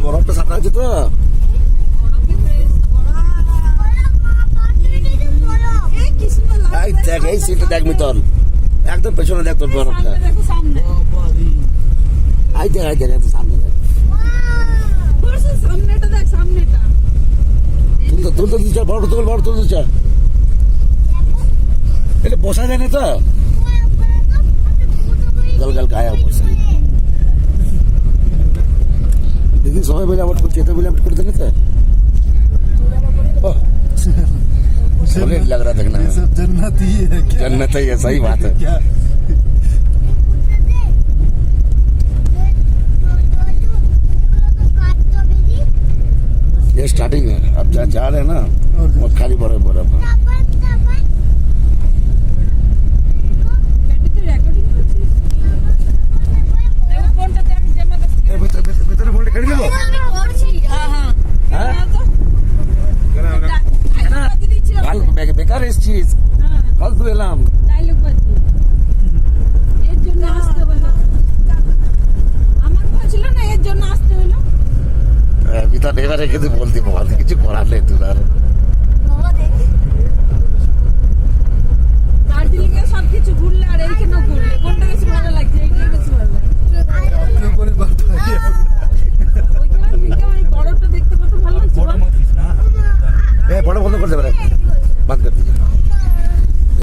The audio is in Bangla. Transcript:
বরফটা ছাটা আছে তো। এই দেখ, এই সিটটা দেখ মিতল, একদম পেছনে দেখ তোর বরফটা। আই দেখ একদম সামনে দেখ। তুলতে দিচ্ছ, বরফ তুলতে দিচ্ছ। এটা বসা যায় না তো, গল গল গায়ে বসে। लेकिन समय पहले अवॉइड करते थे, पहले अवॉइड करते नहीं थे। सॉलिड लग रहा देखना। ये सब जन्नत ही है क्या? जन्नत है, ये सही बात है। क्या ये स्टार्टिंग है, अब जा रहे हैं ना, और खाली बर्फ बर्फ है। ভিতরে বলতে কেটে দেবো। বেকার এসছিস, ফালতু এলাম। ভিতরে এবারে কিন্তু বলতে বলতে কিছু করার নেই তোর আর। দার্জিলিং এ সবকিছু ঘুরলে আর এইখানে ঘুরলে কোনটা বেশি ভালো লাগছে? এইটাই বেশি ভালো লাগছে।